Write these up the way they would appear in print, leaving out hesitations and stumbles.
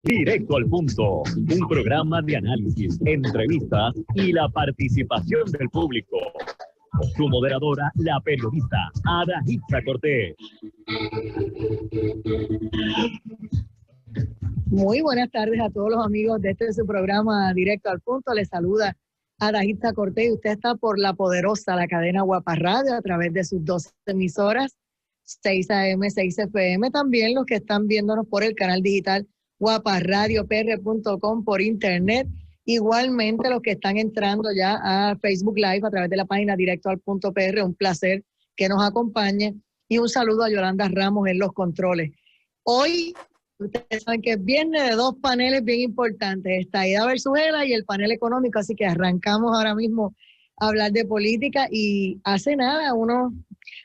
Directo al punto, un programa de análisis, entrevistas y la participación del público. Su moderadora, la periodista Ada Hitza Cortés. Muy buenas tardes a todos los amigos de su programa Directo al Punto. Les saluda Ada Hitza Cortés y usted está por la poderosa, la cadena Guapa Radio, a través de sus 2 emisoras, 6 AM, 6 FM. También los que están viéndonos por el canal digital guaparadiopr.com por internet. Igualmente los que están entrando ya a Facebook Live a través de la página Directo al Punto PR. Un placer que nos acompañe y un saludo a Yolanda Ramos en los controles. Hoy, ustedes saben que es viernes de 2 paneles bien importantes, esta Aida Versuela y el panel económico, así que arrancamos ahora mismo a hablar de política. Y hace nada, unos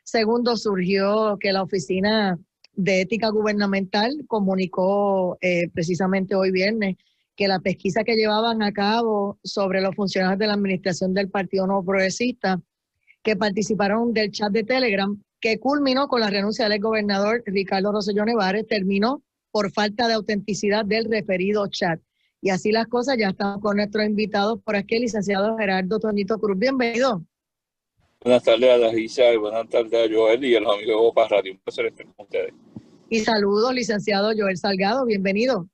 segundos, surgió que la Oficina de Ética Gubernamental comunicó precisamente hoy viernes que la pesquisa que llevaban a cabo sobre los funcionarios de la administración del Partido Nuevo Progresista que participaron del chat de Telegram, que culminó con la renuncia del exgobernador Ricardo Rosselló Nevares, terminó por falta de autenticidad del referido chat. Y así las cosas. Ya estamos con nuestros invitados por aquí, el licenciado Gerardo Toñito Cruz. Bienvenido. Buenas tardes a la Isa y buenas tardes a Joel y a los amigos de Guapa Radio. Un placer estar con ustedes. Y saludos, licenciado Joel Salgado. Bienvenido.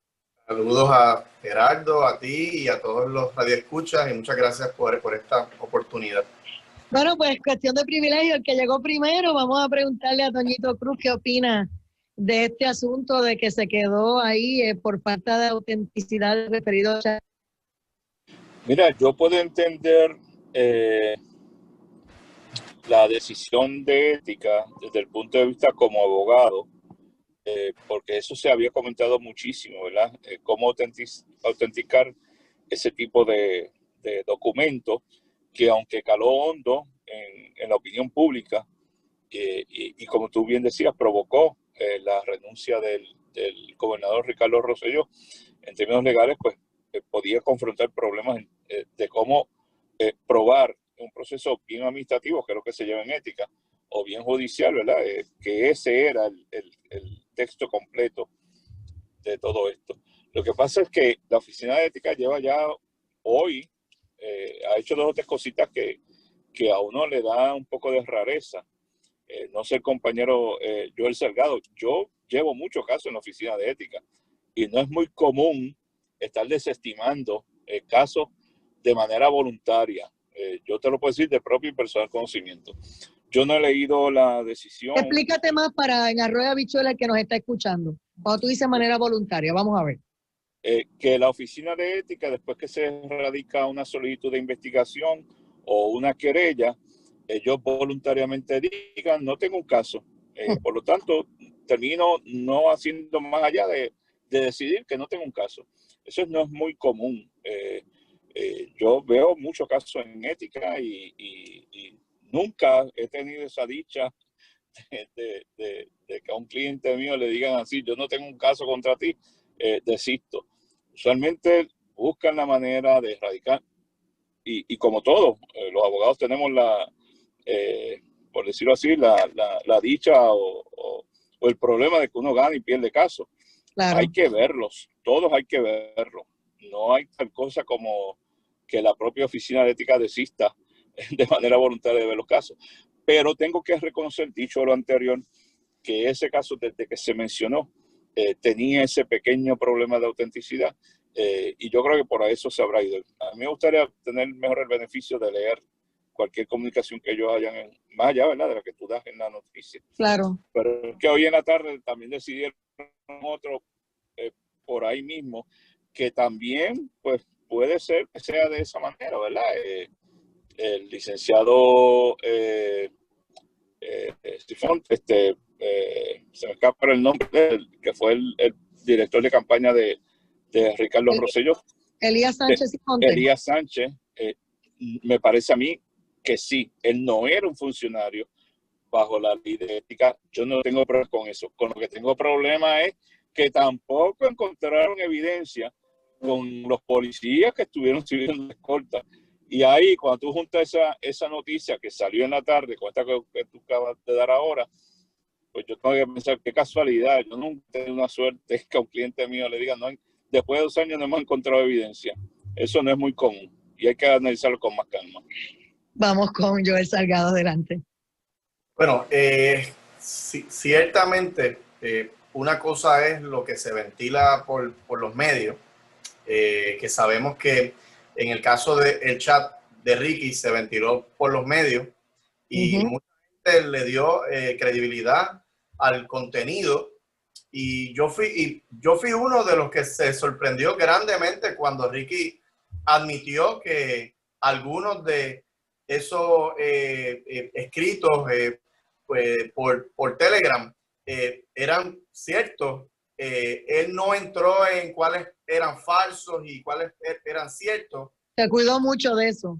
Saludos a Gerardo, a ti y a todos los radioescuchas y muchas gracias por esta oportunidad. Bueno, pues cuestión de privilegio, el que llegó primero. Vamos a preguntarle a Toñito Cruz qué opina de este asunto de que se quedó ahí por falta de autenticidad del referido chat. Mira, yo puedo entender la decisión de ética desde el punto de vista como abogado, porque eso se había comentado muchísimo, ¿verdad? Cómo autenticar ese tipo de documentos que, aunque caló hondo en la opinión pública y como tú bien decías, provocó la renuncia del gobernador Ricardo Rosselló, en términos legales, pues podía confrontar problemas de cómo probar un proceso bien administrativo, que es lo que se lleva en ética, o bien judicial, ¿verdad? Que ese era el texto completo de todo esto. Lo que pasa es que la Oficina de Ética lleva ya hoy, ha hecho 2 o 3 cositas que a uno le da un poco de rareza. No sé, el compañero Joel Salgado, yo llevo muchos casos en la Oficina de Ética y no es muy común estar desestimando casos de manera voluntaria. Yo te lo puedo decir de propio y personal conocimiento. Yo no he leído la decisión. Explícate más para en Arroyo Habichuela el que nos está escuchando. Cuando tú dices manera voluntaria, vamos a ver. Que la Oficina de Ética, después que se radica una solicitud de investigación o una querella, ellos voluntariamente digan, no tengo un caso. Por lo tanto, termino no haciendo más allá de decidir que no tengo un caso. Eso no es muy común. Yo veo muchos casos en ética y nunca he tenido esa dicha de que a un cliente mío le digan así, yo no tengo un caso contra ti, desisto. Usualmente buscan la manera de erradicar y como todos, los abogados tenemos por decirlo así, la dicha o el problema de que uno gana y pierde casos. Claro. Hay que verlos, todos hay que verlos. No hay tal cosa como que la propia Oficina de Ética desista de manera voluntaria de ver los casos. Pero tengo que reconocer, dicho lo anterior, que ese caso desde que se mencionó tenía ese pequeño problema de autenticidad y yo creo que por eso se habrá ido. A mí me gustaría tener mejor el beneficio de leer cualquier comunicación que ellos hayan, más allá, ¿verdad?, de la que tú das en la noticia. Claro. Pero es que hoy en la tarde también decidieron otro por ahí mismo, que también pues puede ser que sea de esa manera, ¿verdad? El licenciado Stifón, se me escapa el nombre, que fue el director de campaña de Ricardo Rosselló. Elías Sánchez. Elías Sánchez, me parece a mí que sí, él no era un funcionario bajo la ley de ética. Yo no tengo problemas con eso. Con lo que tengo problemas es que tampoco encontraron evidencia con los policías que estuvieron sirviendo la escolta. Y ahí, cuando tú juntas esa noticia que salió en la tarde con esta que tú acabas de dar ahora, pues yo tengo que pensar qué casualidad. Yo nunca he tenido una suerte que a un cliente mío le diga, no después de 2 años no hemos encontrado evidencia. Eso no es muy común y hay que analizarlo con más calma. Vamos con Joel Salgado, adelante. Bueno, ciertamente una cosa es lo que se ventila por los medios, que sabemos que en el caso del chat de Ricky se ventiló por los medios y mucha gente le dio credibilidad al contenido y yo fui uno de los que se sorprendió grandemente cuando Ricky admitió que algunos de esos escritos pues, por Telegram eran ciertos. Él no entró en cuáles eran falsos y cuáles eran ciertos. Se cuidó mucho de eso.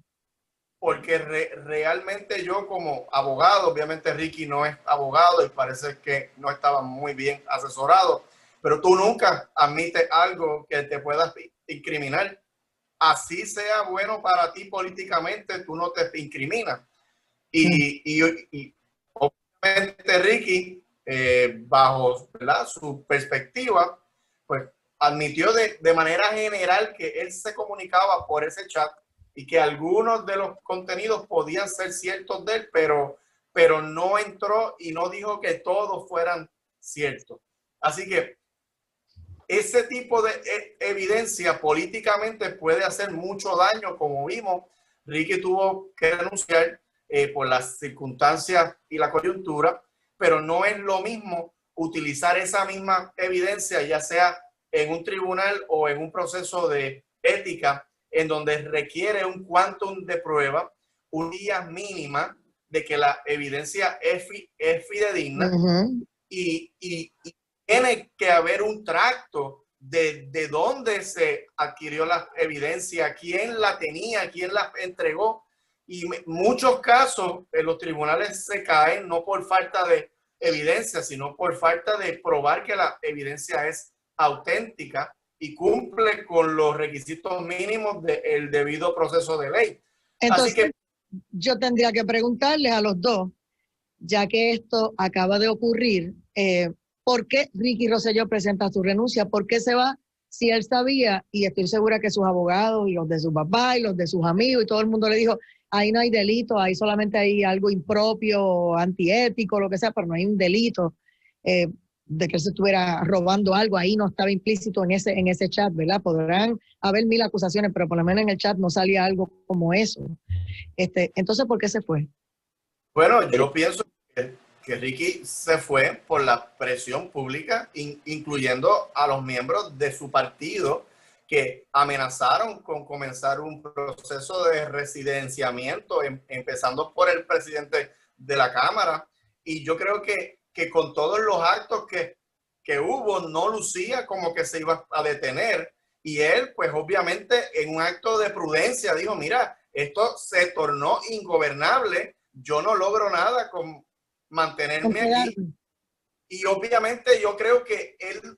Porque realmente yo como abogado, obviamente Ricky no es abogado y parece que no estaba muy bien asesorado, pero tú nunca admites algo que te puedas incriminar. Así sea bueno para ti políticamente, tú no te incriminas. Y obviamente Ricky, bajo, ¿verdad?, su perspectiva, pues admitió de manera general que él se comunicaba por ese chat y que algunos de los contenidos podían ser ciertos de él, pero no entró y no dijo que todos fueran ciertos. Así que ese tipo de evidencia políticamente puede hacer mucho daño, como vimos. Ricky tuvo que renunciar por las circunstancias y la coyuntura, pero no es lo mismo utilizar esa misma evidencia, ya sea en un tribunal o en un proceso de ética, en donde requiere un quantum de prueba, una guía mínima de que la evidencia es fidedigna y tiene que haber un tracto de dónde se adquirió la evidencia, quién la tenía, quién la entregó. Y muchos casos en los tribunales se caen no por falta de evidencia, sino por falta de probar que la evidencia es auténtica y cumple con los requisitos mínimos del debido proceso de ley. Entonces, así que yo tendría que preguntarles a los dos, ya que esto acaba de ocurrir, ¿por qué Ricky Rosselló presenta su renuncia? ¿Por qué se va? Si él sabía, y estoy segura que sus abogados y los de su papá y los de sus amigos y todo el mundo le dijo, ahí no hay delito, ahí solamente hay algo impropio, antiético, lo que sea, pero no hay un delito de que él se estuviera robando algo, ahí no estaba implícito en ese chat, ¿verdad? Podrán haber 1000 acusaciones, pero por lo menos en el chat no salía algo como eso. Entonces, ¿por qué se fue? Bueno, yo pienso que Ricky se fue por la presión pública, incluyendo a los miembros de su partido que amenazaron con comenzar un proceso de residenciamiento, empezando por el presidente de la Cámara. Y yo creo que con todos los actos que hubo, no lucía como que se iba a detener. Y él, pues obviamente, en un acto de prudencia, dijo, mira, esto se tornó ingobernable, yo no logro nada con mantenerme aquí. Y obviamente yo creo que él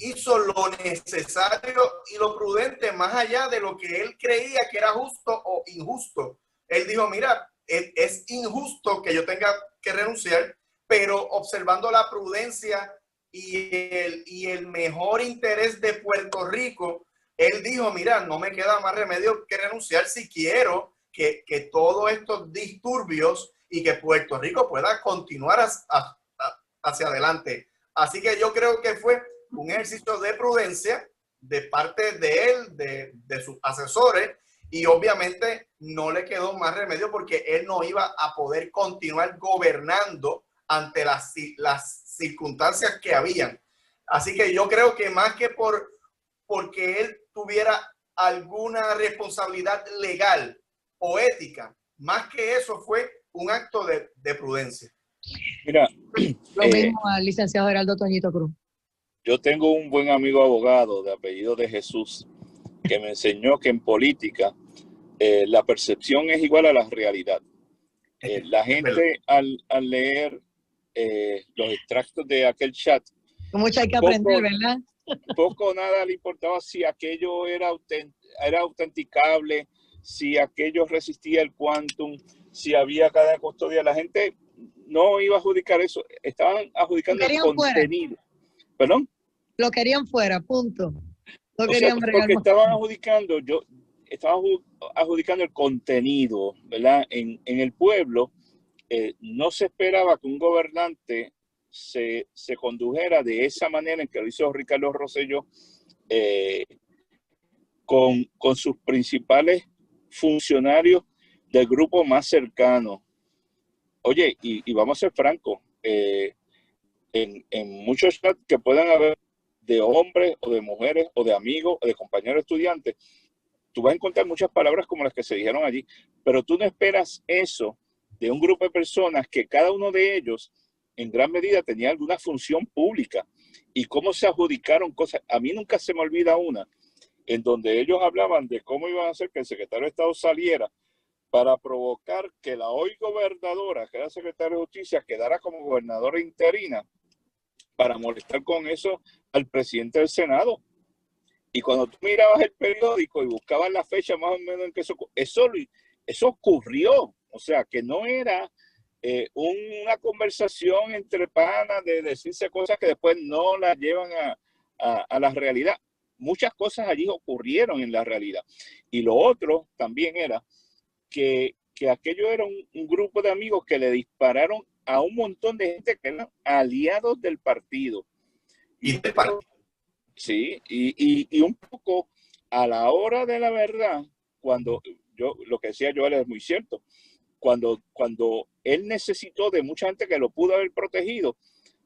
hizo lo necesario y lo prudente más allá de lo que él creía que era justo o injusto. Él dijo, mira, es injusto que yo tenga que renunciar, pero observando la prudencia y el mejor interés de Puerto Rico, él dijo, mira, no me queda más remedio que renunciar si quiero que todos estos disturbios y que Puerto Rico pueda continuar hacia adelante. Así que yo creo que fue un ejercicio de prudencia de parte de él, de sus asesores, y obviamente no le quedó más remedio porque él no iba a poder continuar gobernando ante las circunstancias que habían. Así que yo creo que más que porque él tuviera alguna responsabilidad legal o ética, más que eso fue un acto de prudencia. Mira, lo mismo al licenciado Geraldo Toñito Cruz. Yo tengo un buen amigo abogado de apellido de Jesús que me enseñó que en política la percepción es igual a la realidad. La gente al leer los extractos de aquel chat, mucho hay que aprender, ¿verdad? Poco o nada le importaba si aquello era autenticable, si aquello resistía el quantum, si había cadena de custodia. La gente no iba a adjudicar eso, estaban adjudicando el contenido. Fuera. ¿Perdón? Lo querían fuera, punto. No O sea, querían bregar porque más. estaba adjudicando el contenido, ¿verdad? En el pueblo no se esperaba que un gobernante se condujera de esa manera en que lo hizo Ricardo Rosselló eh, con sus principales funcionarios del grupo más cercano. Oye, y vamos a ser francos, en muchos chats que puedan haber de hombres o de mujeres o de amigos o de compañeros estudiantes, tú vas a encontrar muchas palabras como las que se dijeron allí, pero tú no esperas eso de un grupo de personas que cada uno de ellos en gran medida tenía alguna función pública y cómo se adjudicaron cosas. A mí nunca se me olvida una en donde ellos hablaban de cómo iban a hacer que el secretario de Estado saliera para provocar que la hoy gobernadora, que era secretaria de Justicia, quedara como gobernadora interina para molestar con eso al presidente del Senado. Y cuando tú mirabas el periódico y buscabas la fecha más o menos en que eso ocurrió. O sea, que no era una conversación entre panas de decirse cosas que después no las llevan a la realidad. Muchas cosas allí ocurrieron en la realidad. Y lo otro también era que aquello era un grupo de amigos que le dispararon a un montón de gente que eran aliados del partido. Sí, y un poco a la hora de la verdad, cuando lo que decía Joel es muy cierto, cuando él necesitó de mucha gente que lo pudo haber protegido,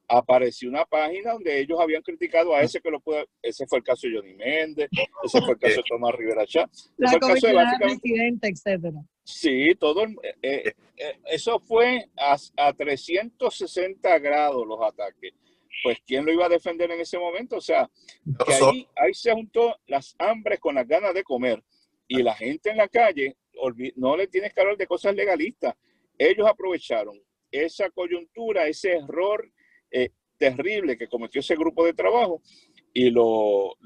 apareció una página donde ellos habían criticado a ese que lo pudo. Ese fue el caso de Johnny Méndez, ese fue el caso de Tomás Rivera Chá, La fue el caso de comisionada básicamente. presidenta, etcétera. Sí, eso fue a 360 grados los ataques. Pues, ¿quién lo iba a defender en ese momento? O sea, que ahí se juntó las hambres con las ganas de comer. Y la gente en la calle, no le tienes que hablar de cosas legalistas. Ellos aprovecharon esa coyuntura, ese error terrible que cometió ese grupo de trabajo y lo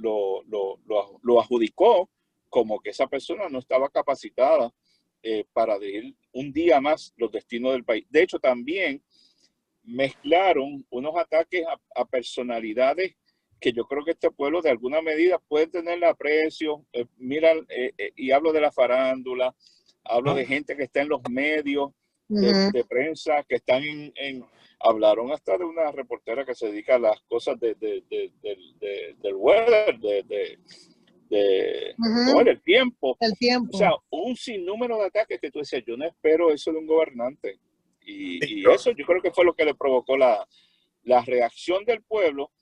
adjudicó como que esa persona no estaba capacitada para dirigir un día más los destinos del país. De hecho, también mezclaron unos ataques a personalidades que yo creo que este pueblo de alguna medida puede tener aprecio. Mira, y hablo de la farándula, hablo de gente que está en los medios de prensa, que están hablaron hasta de una reportera que se dedica a las cosas del weather, el tiempo. El tiempo. O sea, un sinnúmero de ataques que tú decías, yo no espero eso de un gobernante. Y eso yo creo que fue lo que le provocó la reacción del pueblo,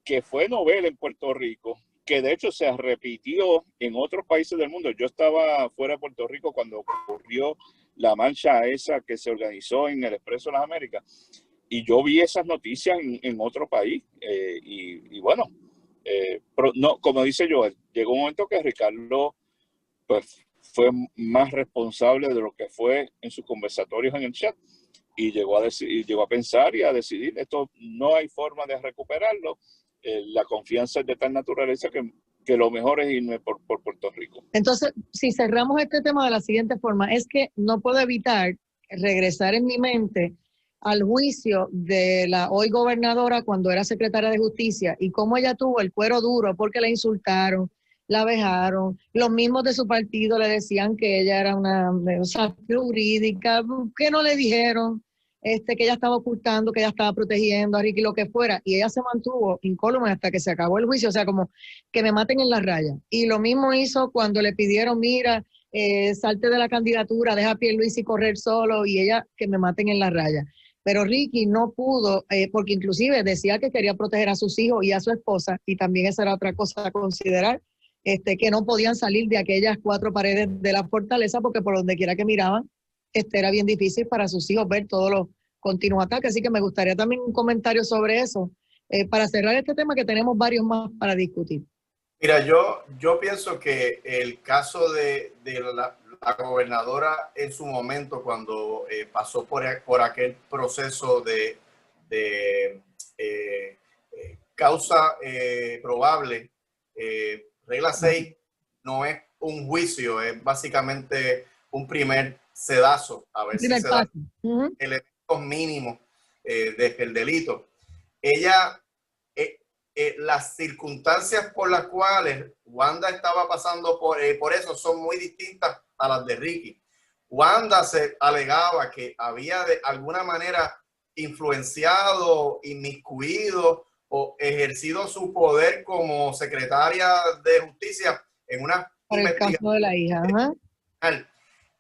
que fue novela en Puerto Rico, que de hecho se repitió en otros países del mundo. Yo estaba fuera de Puerto Rico cuando ocurrió la marcha esa que se organizó en el Expreso de las Américas, y yo vi esas noticias en otro país. Y bueno, pero no, como dice Joel, llegó un momento que Ricardo pues, fue más responsable de lo que fue en sus conversatorios en el chat y llegó a pensar y a decidir, esto no hay forma de recuperarlo. La confianza es de tal naturaleza que lo mejor es irme por Puerto Rico. Entonces, si cerramos este tema de la siguiente forma, es que no puedo evitar regresar en mi mente al juicio de la hoy gobernadora cuando era secretaria de Justicia y cómo ella tuvo el cuero duro porque la insultaron, la vejaron, los mismos de su partido le decían que ella era una jurídica, que no le dijeron, que ella estaba ocultando, que ella estaba protegiendo a Ricky, lo que fuera, y ella se mantuvo incólume hasta que se acabó el juicio, o sea, como que me maten en la raya. Y lo mismo hizo cuando le pidieron, mira, salte de la candidatura, deja a Pierluisi correr solo, y ella, que me maten en la raya. Pero Ricky no pudo, porque inclusive decía que quería proteger a sus hijos y a su esposa, y también esa era otra cosa a considerar, que no podían salir de aquellas 4 paredes de la fortaleza, porque por donde quiera que miraban, era bien difícil para sus hijos ver todos los continuos ataques. Así que me gustaría también un comentario sobre eso, para cerrar este tema, que tenemos varios más para discutir. Mira, yo pienso que el caso de la gobernadora en su momento, cuando pasó por aquel proceso de causa probable, regla 6 no es un juicio, es básicamente un primer sedazo, a ver si se da elementos mínimos del delito. Ella las circunstancias por las cuales Wanda estaba pasando por eso son muy distintas a las de Ricky. Wanda se alegaba que había de alguna manera influenciado, inmiscuido o ejercido su poder como secretaria de justicia en una por el caso de la hija.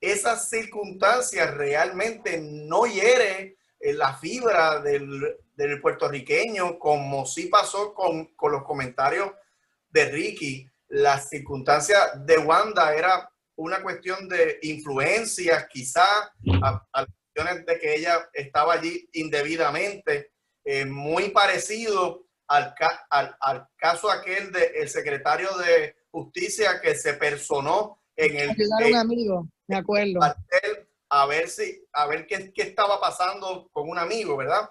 Esas circunstancias realmente no hieren la fibra del puertorriqueño, como sí pasó con los comentarios de Ricky. Las circunstancias de Wanda era una cuestión de influencias, quizá a cuestiones de que ella estaba allí indebidamente, muy parecido al caso aquel del secretario de Justicia que se personó en el ayudar a un amigo, me acuerdo, a ver qué estaba pasando con un amigo, ¿verdad?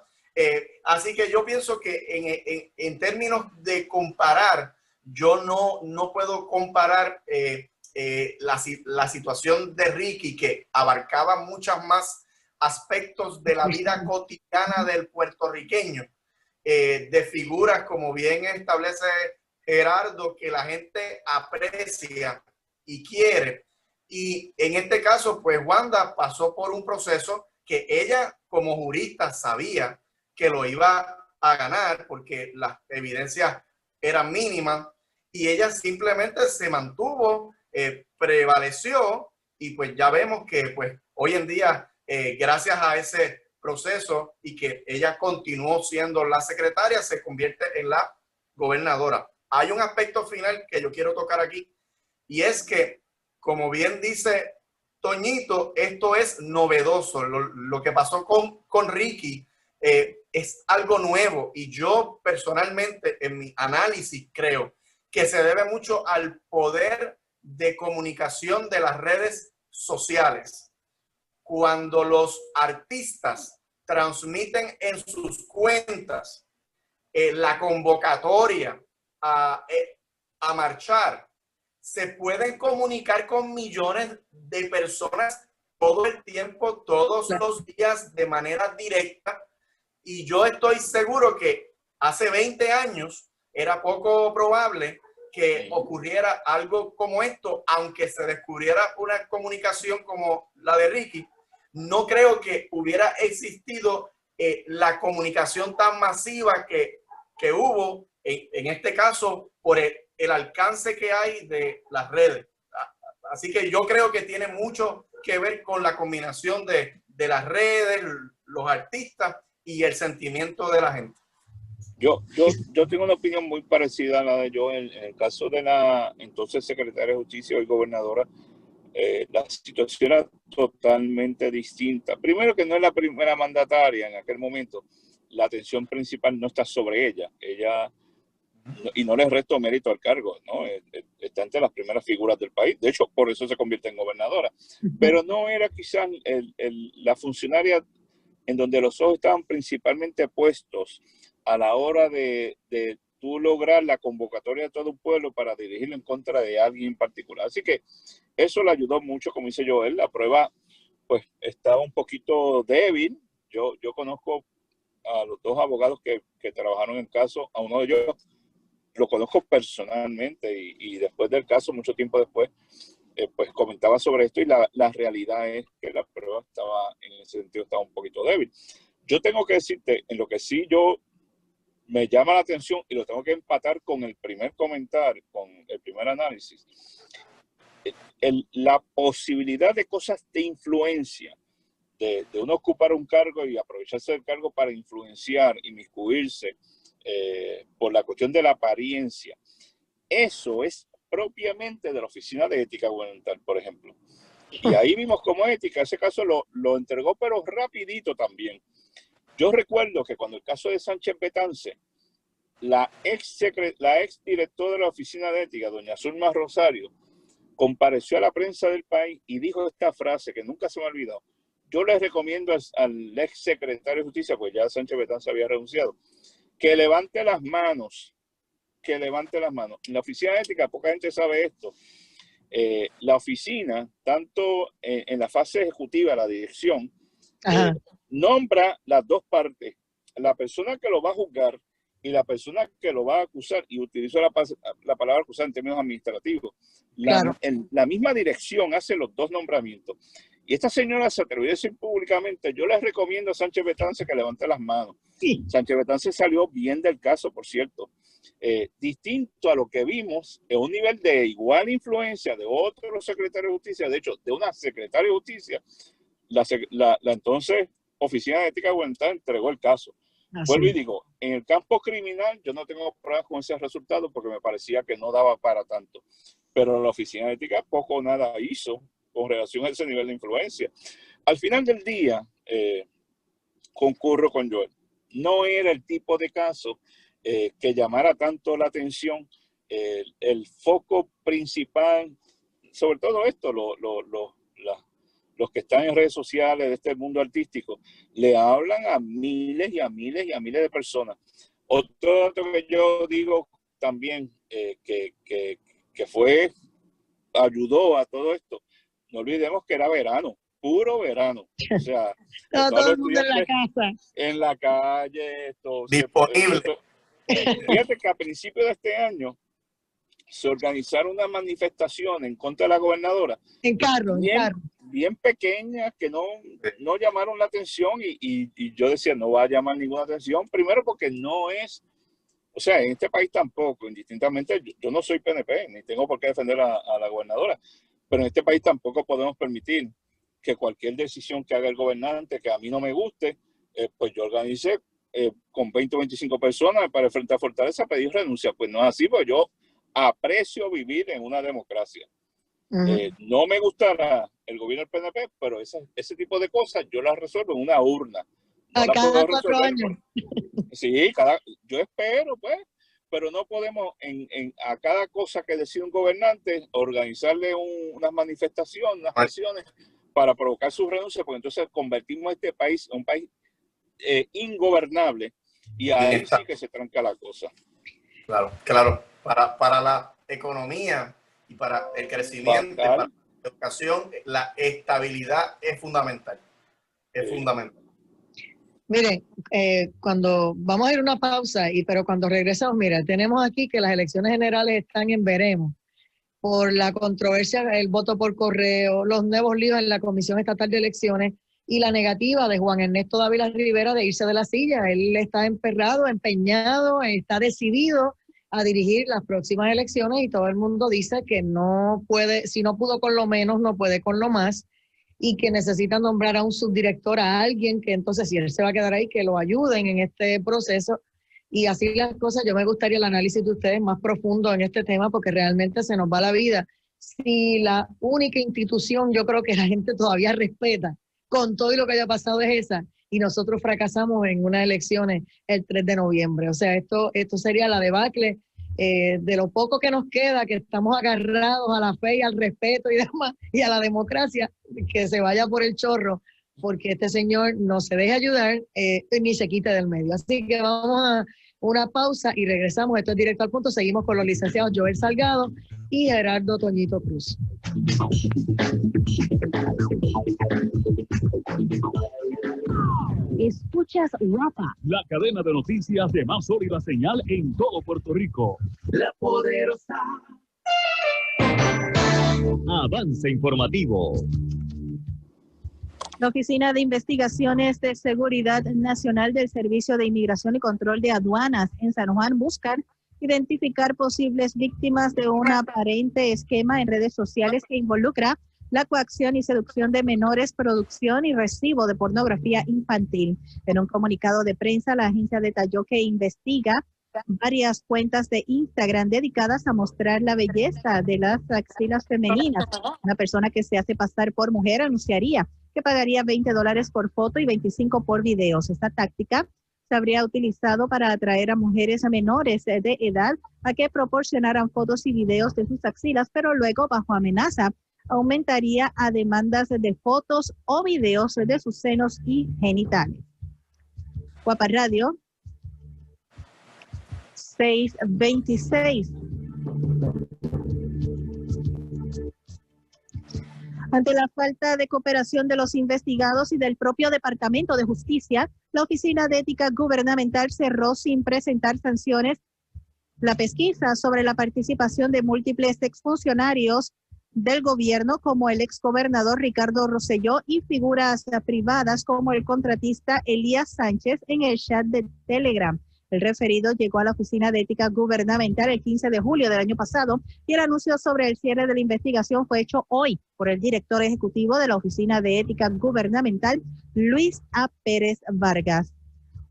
Así que yo pienso que en términos de comparar, yo no puedo comparar la situación de Ricky, que abarcaba muchos más aspectos de la vida cotidiana del puertorriqueño, de figuras, como bien establece Gerardo, que la gente aprecia y quiere. Y en este caso, pues Wanda pasó por un proceso que ella como jurista sabía que lo iba a ganar porque las evidencias eran mínimas y ella simplemente se mantuvo, prevaleció, y pues ya vemos que pues hoy en día, gracias a ese proceso y que ella continuó siendo la secretaria, se convierte en la gobernadora. Hay un aspecto final que yo quiero tocar aquí, y es que, como bien dice Toñito, esto es novedoso. Lo que pasó con Ricky es algo nuevo, y yo personalmente en mi análisis creo que se debe mucho al poder de comunicación de las redes sociales. Cuando los artistas transmiten en sus cuentas la convocatoria a marchar, se pueden comunicar con millones de personas todo el tiempo, todos los días, de manera directa. Y yo estoy seguro que hace 20 años era poco probable que ocurriera algo como esto, aunque se descubriera una comunicación como la de Ricky. No creo que hubiera existido la comunicación tan masiva que hubo en este caso por el alcance que hay de las redes. Así que yo creo que tiene mucho que ver con la combinación de las redes, los artistas y el sentimiento de la gente. Yo tengo una opinión muy parecida a la de Joel. En el caso de la entonces secretaria de Justicia, hoy gobernadora, la situación era totalmente distinta. Primero, que no es la primera mandataria en aquel momento. La atención principal no está sobre ella. Y no le resto mérito al cargo, ¿no? Está entre las primeras figuras del país. De hecho, por eso se convierte en gobernadora. Pero no era quizás la funcionaria en donde los ojos estaban principalmente puestos a la hora de tú lograr la convocatoria de todo un pueblo para dirigirlo en contra de alguien en particular. Así que eso le ayudó mucho, como dice Joel. La prueba pues estaba un poquito débil. Yo conozco a los dos abogados que trabajaron en el caso. A uno de ellos lo conozco personalmente, y después del caso, mucho tiempo después, pues comentaba sobre esto, y la realidad es que la prueba estaba, en ese sentido, estaba un poquito débil. Yo tengo que decirte, en lo que sí yo me llama la atención, y lo tengo que empatar con el primer comentario, con el primer análisis, la posibilidad de cosas de influencia, de uno ocupar un cargo y aprovecharse del cargo para influenciar, inmiscuirse, por la cuestión de la apariencia. Eso es propiamente de la Oficina de Ética Gubernamental, por ejemplo. Y ahí vimos cómo Ética, ese caso lo entregó, pero rapidito también. Yo recuerdo que cuando el caso de Sánchez Betance, la ex directora de la Oficina de Ética, doña Zulma Rosario, compareció a la prensa del país y dijo esta frase que nunca se me ha olvidado. Yo les recomiendo al ex secretario de Justicia, pues ya Sánchez Betance había renunciado, que levante las manos, En la Oficina de Ética, poca gente sabe esto. La oficina, tanto en la fase ejecutiva, la dirección, nombra las dos partes. La persona que lo va a juzgar y la persona que lo va a acusar, y utilizo la palabra acusar en términos administrativos, Claro. la misma dirección hace los dos nombramientos. Y esta señora se atrevió a decir públicamente, yo les recomiendo a Sánchez Betance que levante las manos. Sí. Sánchez Betance salió bien del caso, por cierto. Distinto a lo que vimos en un nivel de igual influencia de otros secretarios de justicia, de hecho, de una secretaria de justicia, la entonces Oficina de Ética Gubernamental entregó el caso. Vuelvo y digo, en el campo criminal yo no tengo problemas con ese resultado porque me parecía que no daba para tanto. Pero la Oficina de Ética poco o nada hizo con relación a ese nivel de influencia. Al final del día, concurro con Joel. No era el tipo de caso que llamara tanto la atención. El foco principal, sobre todo esto, los que están en redes sociales de este mundo artístico, le hablan a miles y a miles y a miles de personas. Otro dato que yo digo también que ayudó a todo esto, no olvidemos que era verano, puro verano. O sea, todo el mundo en la casa. En la calle, esto. Disponible. Fíjate que a principios de este año se organizaron una manifestación en contra de la gobernadora. En carro. Bien pequeñas que no llamaron la atención y yo decía, no va a llamar ninguna atención. Primero porque no es, o sea, en este país tampoco, indistintamente, yo no soy PNP, ni tengo por qué defender a la gobernadora, pero en este país tampoco podemos permitir que cualquier decisión que haga el gobernante que a mí no me guste, pues yo organice con 20 o 25 personas para frente a Fortaleza a pedir renuncia. Pues no es así, porque yo aprecio vivir en una democracia. No me gustará el gobierno del PNP, pero ese tipo de cosas yo las resuelvo en una urna. No a cada 4 años. Sí, yo espero, pues, pero no podemos a cada cosa que decide un gobernante organizarle unas manifestaciones, unas presiones para provocar su renuncia, porque entonces convertimos este país en un país ingobernable y ahí sí que se tranca la cosa. Claro. Para la economía y para el crecimiento, para la educación, la estabilidad es fundamental. Es fundamental. Miren, cuando vamos a ir a una pausa, pero cuando regresamos, mira, tenemos aquí que las elecciones generales están en veremos por la controversia del voto por correo, los nuevos líos en la Comisión Estatal de Elecciones y la negativa de Juan Ernesto Dávila Rivera de irse de la silla. Él está emperrado, empeñado, está decidido a dirigir las próximas elecciones y todo el mundo dice que no puede, si no pudo con lo menos, no puede con lo más, y que necesita nombrar a un subdirector, a alguien que entonces, si él se va a quedar ahí, que lo ayuden en este proceso. Y así las cosas, yo me gustaría el análisis de ustedes más profundo en este tema, porque realmente se nos va la vida. Si la única institución, yo creo que la gente todavía respeta, con todo y lo que haya pasado, es esa, y nosotros fracasamos en unas elecciones el 3 de noviembre. O sea, esto sería la debacle de lo poco que nos queda, que estamos agarrados a la fe y al respeto y demás, y a la democracia, que se vaya por el chorro, porque este señor no se deje ayudar ni se quite del medio. Así que vamos a una pausa y regresamos. Esto es Directo al Punto. Seguimos con los licenciados Joel Salgado y Gerardo Toñito Cruz. Escuchas Guapa, la cadena de noticias de más sólida señal en todo Puerto Rico. La poderosa. Avance informativo. La Oficina de Investigaciones de Seguridad Nacional del Servicio de Inmigración y Control de Aduanas en San Juan buscan identificar posibles víctimas de un aparente esquema en redes sociales que involucra la coacción y seducción de menores, producción y recibo de pornografía infantil. En un comunicado de prensa, la agencia detalló que investiga varias cuentas de Instagram dedicadas a mostrar la belleza de las axilas femeninas. Una persona que se hace pasar por mujer anunciaría que pagaría $20 por foto y $25 por videos. Esta táctica se habría utilizado para atraer a mujeres menores de edad a que proporcionaran fotos y videos de sus axilas, pero luego, bajo amenaza, aumentaría a demandas de fotos o videos de sus senos y genitales. Guapa Radio 626. Ante la falta de cooperación de los investigados y del propio Departamento de Justicia, la Oficina de Ética Gubernamental cerró sin presentar sanciones la pesquisa sobre la participación de múltiples exfuncionarios del gobierno como el exgobernador Ricardo Rosselló y figuras privadas como el contratista Elías Sánchez en el chat de Telegram. El referido llegó a la Oficina de Ética Gubernamental el 15 de julio del año pasado y el anuncio sobre el cierre de la investigación fue hecho hoy por el director ejecutivo de la Oficina de Ética Gubernamental, Luis A. Pérez Vargas.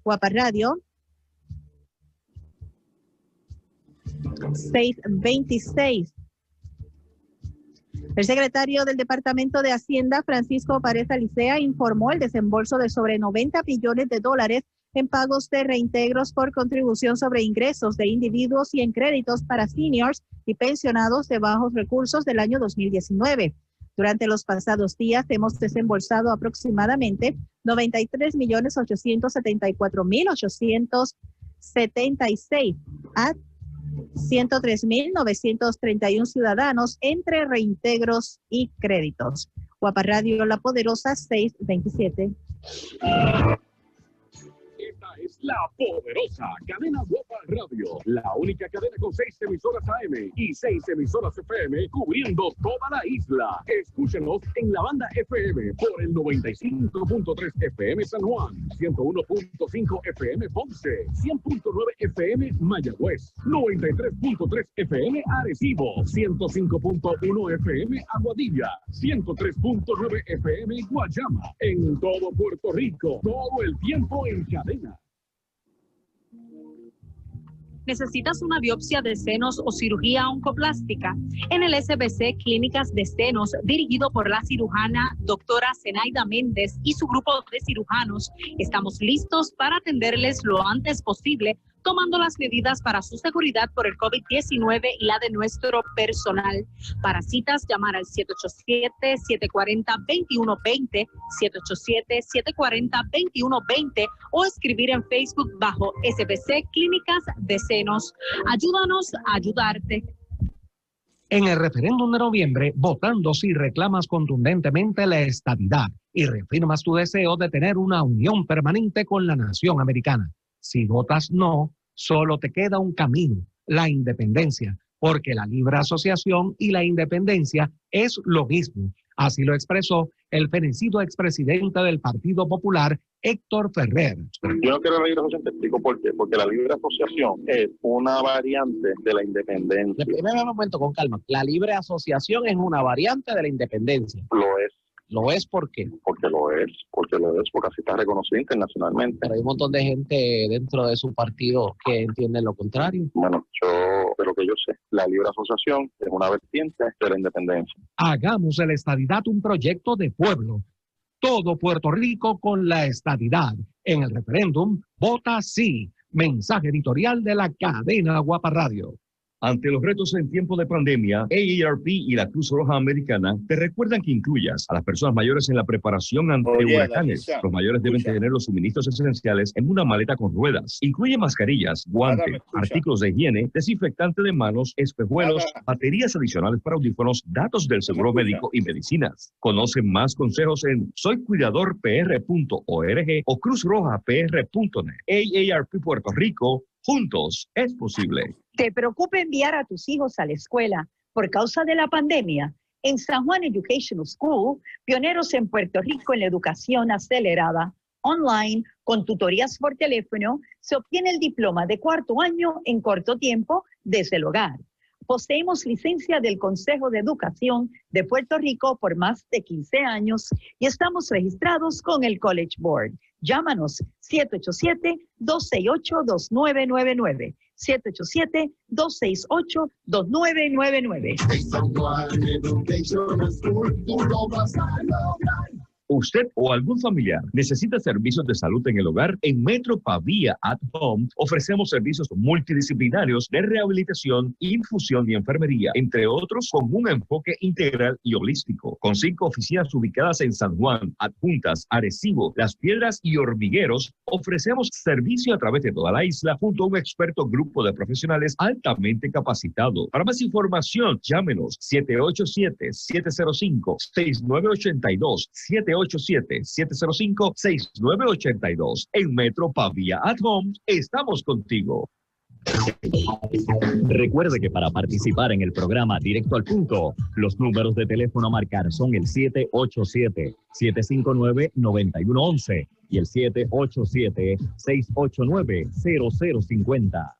Guapa Radio 626. El secretario del Departamento de Hacienda, Francisco Párez Alicea, informó el desembolso de sobre 90 millones de dólares en pagos de reintegros por contribución sobre ingresos de individuos y en créditos para seniors y pensionados de bajos recursos del año 2019. Durante los pasados días hemos desembolsado aproximadamente 93.874.876 a 103.931 ciudadanos entre reintegros y créditos. Guapa Radio La Poderosa 627. Esta es La Poderosa, cadena Guapa Radio, la única cadena con 6 emisoras AM y 6 emisoras FM cubriendo toda la isla. Escúchenos en la banda FM por el 95.3 FM San Juan, 101.5 FM Ponce, 100.9 FM Mayagüez, 93.3 FM Arecibo, 105.1 FM Aguadilla, 103.9 FM Guayama, en todo Puerto Rico, todo el tiempo en cadena. ¿Necesitas una biopsia de senos o cirugía oncoplástica? En el SBC Clínicas de Senos, dirigido por la cirujana doctora Zenaida Méndez y su grupo de cirujanos, estamos listos para atenderles lo antes posible, tomando las medidas para su seguridad por el COVID-19 y la de nuestro personal. Para citas, llamar al 787-740-2120, 787-740-2120 o escribir en Facebook bajo SBC Clínicas de Senos. Ayúdanos a ayudarte. En el referéndum de noviembre, votando si reclamas contundentemente la estadidad y reafirmas tu deseo de tener una unión permanente con la nación americana. Si votas no, solo te queda un camino, la independencia, porque la libre asociación y la independencia es lo mismo. Así lo expresó el fenecido expresidente del Partido Popular, Héctor Ferrer. Yo no quiero la libre asociación, te explico por qué. Porque la libre asociación es una variante de la independencia. Primero un momento, con calma. La libre asociación es una variante de la independencia. Lo es. ¿Lo es por qué? Porque lo es, porque así está reconocido internacionalmente. Pero hay un montón de gente dentro de su partido que entiende lo contrario. Bueno, de lo que yo sé, la libre asociación es una vertiente de la independencia. Hagamos de la estadidad un proyecto de pueblo. Todo Puerto Rico con la estadidad. En el referéndum, vota sí. Mensaje editorial de la cadena Guapa Radio. Ante los retos en tiempo de pandemia, AARP y la Cruz Roja Americana te recuerdan que incluyas a las personas mayores en la preparación ante huracanes. Los mayores deben tener los suministros esenciales en una maleta con ruedas. Incluye mascarillas, guantes, artículos de higiene, desinfectante de manos, espejuelos, baterías adicionales para audífonos, datos del seguro médico y medicinas. Conoce más consejos en soycuidadorpr.org o cruzrojapr.net. AARP Puerto Rico, juntos es posible. ¿Te preocupa enviar a tus hijos a la escuela por causa de la pandemia? En San Juan Educational School, pioneros en Puerto Rico en la educación acelerada, online, con tutorías por teléfono, se obtiene el diploma de cuarto año en corto tiempo desde el hogar. Poseemos licencia del Consejo de Educación de Puerto Rico por más de 15 años y estamos registrados con el College Board. Llámanos 787-268-2999. 787-268-2999. ¿Usted o algún familiar necesita servicios de salud en el hogar? En Metro Pavía at Home ofrecemos servicios multidisciplinarios de rehabilitación, infusión y enfermería, entre otros con un enfoque integral y holístico. Con 5 oficinas ubicadas en San Juan, Adjuntas, Arecibo, Las Piedras y Hormigueros, ofrecemos servicio a través de toda la isla junto a un experto grupo de profesionales altamente capacitados. Para más información, llámenos 787-705-6982, 787-705-6982. En Metro Pavía at Home, estamos contigo. Recuerde que para participar en el programa Directo al Punto, los números de teléfono a marcar son el 787-759-9111 y el 787-689-0050.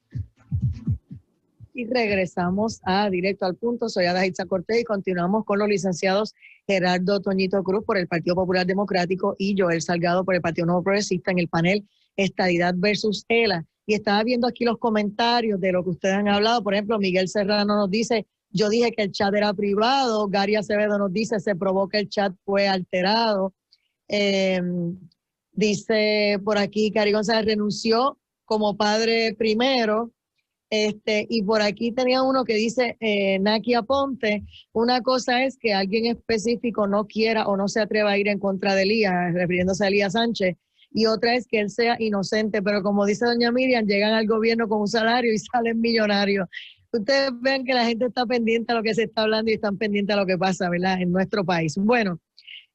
Y regresamos a Directo al Punto. Soy Adaitza Cortés y continuamos con los licenciados Gerardo Toñito Cruz por el Partido Popular Democrático y Joel Salgado por el Partido Nuevo Progresista en el panel Estadidad versus ELA. Y estaba viendo aquí los comentarios de lo que ustedes han hablado. Por ejemplo, Miguel Serrano nos dice, yo dije que el chat era privado. Gary Acevedo nos dice, se probó que el chat fue alterado. Dice por aquí, Cari González renunció como padre primero. Y por aquí tenía uno que dice, Naki Aponte, una cosa es que alguien específico no quiera o no se atreva a ir en contra de Elías, refiriéndose a Elías Sánchez, y otra es que él sea inocente, pero como dice doña Miriam, llegan al gobierno con un salario y salen millonarios. Ustedes ven que la gente está pendiente a lo que se está hablando y están pendientes a lo que pasa, ¿verdad?, en nuestro país. Bueno,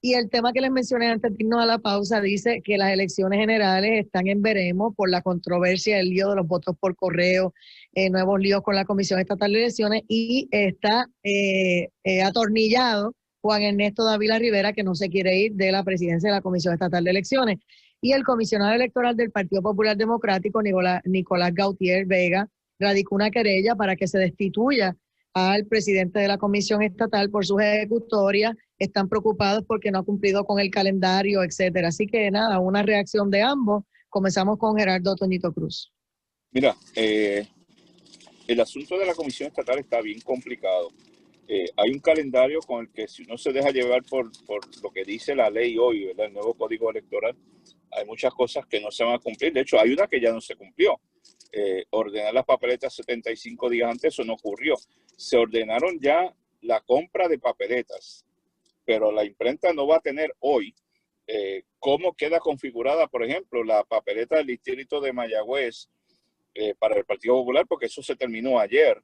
y el tema que les mencioné antes de irnos a la pausa dice que las elecciones generales están en veremos por la controversia del lío de los votos por correo, nuevos líos con la Comisión Estatal de Elecciones, y está atornillado Juan Ernesto Dávila Rivera, que no se quiere ir de la presidencia de la Comisión Estatal de Elecciones. Y el comisionado electoral del Partido Popular Democrático, Nicolás Gautier Vega, radicó una querella para que se destituya al presidente de la Comisión Estatal por sus ejecutorias. Están preocupados porque no ha cumplido con el calendario, etcétera. Así que nada, una reacción de ambos. Comenzamos con Gerardo Toñito Cruz. Mira, el asunto de la Comisión Estatal está bien complicado. Hay un calendario con el que si uno se deja llevar por lo que dice la ley hoy, ¿verdad?, el nuevo Código Electoral, hay muchas cosas que no se van a cumplir. De hecho, hay una que ya no se cumplió. Ordenar las papeletas 75 días antes, eso no ocurrió. Se ordenaron ya la compra de papeletas, pero la imprenta no va a tener hoy cómo queda configurada, por ejemplo, la papeleta del distrito de Mayagüez para el Partido Popular, porque eso se terminó ayer.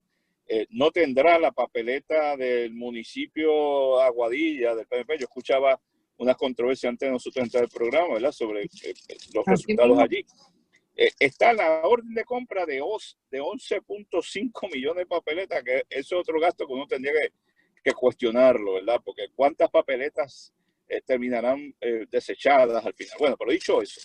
No tendrá la papeleta del municipio Aguadilla, del PNP. Yo escuchaba unas controversias antes de nosotros entrar al programa, ¿verdad?, sobre los resultados allí. Está la orden de compra de 11.5 millones de papeletas, que eso es otro gasto que uno tendría que cuestionarlo, ¿verdad? Porque ¿cuántas papeletas terminarán desechadas al final? Bueno, pero dicho eso,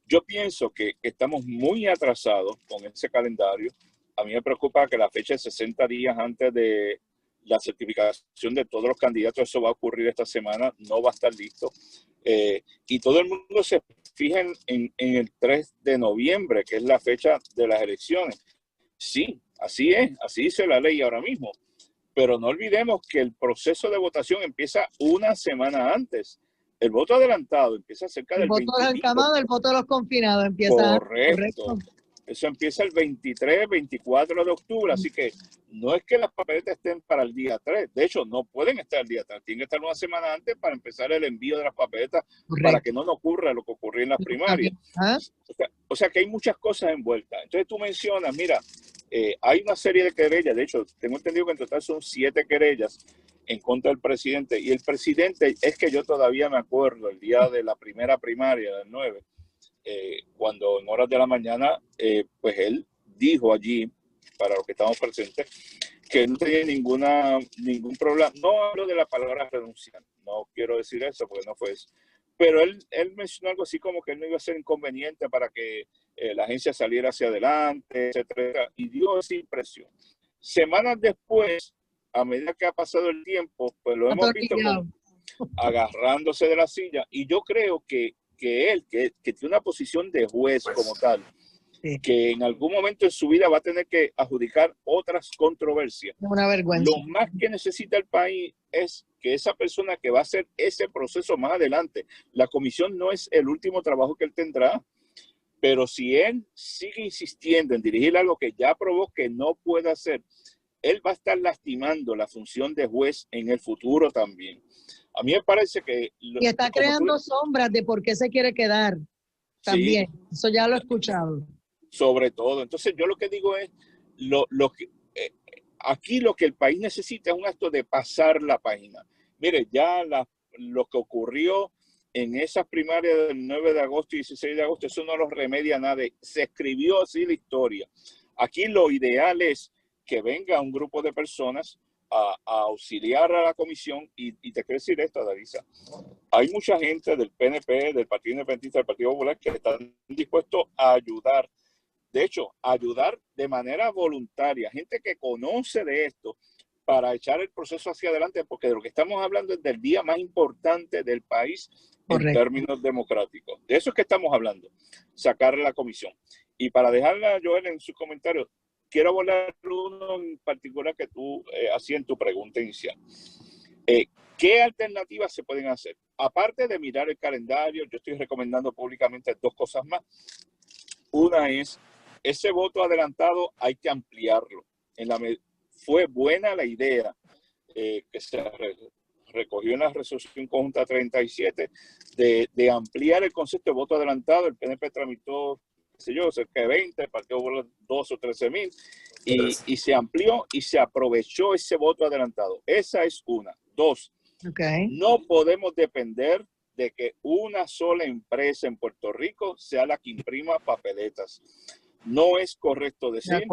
yo pienso que estamos muy atrasados con ese calendario. A mí me preocupa que la fecha de 60 días antes de la certificación de todos los candidatos, eso va a ocurrir esta semana, no va a estar listo. Y todo el mundo se fija en el 3 de noviembre, que es la fecha de las elecciones. Sí, así es, así dice la ley ahora mismo. Pero no olvidemos que el proceso de votación empieza una semana antes. El voto adelantado empieza cerca del 25. El voto del encamado, el voto de los confinados empieza. Correcto. Eso empieza el 23, 24 de octubre, así que no es que las papeletas estén para el día 3. De hecho, no pueden estar el día 3. Tienen que estar una semana antes para empezar el envío de las papeletas. Correcto. Para que no nos ocurra lo que ocurrió en las primarias. O sea que hay muchas cosas envueltas. Entonces tú mencionas, mira, hay una serie de querellas. De hecho, tengo entendido que en total son 7 querellas en contra del presidente. Y el presidente, es que yo todavía me acuerdo, el día de la primera primaria, del 9, cuando en horas de la mañana, pues él dijo allí, para los que estamos presentes, que no tenía ningún problema. No hablo de la palabra renunciar, no quiero decir eso porque no fue eso. Pero él mencionó algo así como que él no iba a ser inconveniente para que la agencia saliera hacia adelante, etcétera, y dio esa impresión. Semanas después, a medida que ha pasado el tiempo, pues lo hemos visto como agarrándose de la silla, y yo creo que él, que tiene una posición de juez como tal, sí, que en algún momento en su vida va a tener que adjudicar otras controversias. Una vergüenza. Lo más que necesita el país es que esa persona que va a hacer ese proceso más adelante, la comisión no es el último trabajo que él tendrá, pero si él sigue insistiendo en dirigir algo que ya probó que no puede hacer, él va a estar lastimando la función de juez en el futuro también. A mí me parece que... Y está creando sombras de por qué se quiere quedar también. Sí, eso ya lo he escuchado. Sobre todo. Entonces yo lo que digo es, aquí lo que el país necesita es un acto de pasar la página. Mire, ya lo que ocurrió en esas primarias del 9 de agosto y 16 de agosto, eso no lo remedia nada. Se escribió así la historia. Aquí lo ideal es que venga un grupo de personas a auxiliar a la comisión y te quiero decir esto, Darisa. Hay mucha gente del PNP, del Partido Independentista, del Partido Popular que están dispuestos a ayudar. De hecho, ayudar de manera voluntaria. Gente que conoce de esto para echar el proceso hacia adelante, porque de lo que estamos hablando es del día más importante del país. Correcto. En términos democráticos. De eso es que estamos hablando, sacar la comisión. Y para dejarla, Joel, en sus comentarios, quiero abordar uno en particular que tú hacías en tu pregunta inicial. ¿Qué alternativas se pueden hacer? Aparte de mirar el calendario, yo estoy recomendando públicamente dos cosas más. Una es, ese voto adelantado hay que ampliarlo. Fue buena la idea que se recogió en la resolución conjunta 37 de ampliar el concepto de voto adelantado. El PNP tramitó, qué sé yo, cerca de 20, el Partido Popular 2 o 13,000, y se amplió y se aprovechó ese voto adelantado. Esa es una. Dos, no podemos depender de que una sola empresa en Puerto Rico sea la que imprima papeletas. No es correcto decir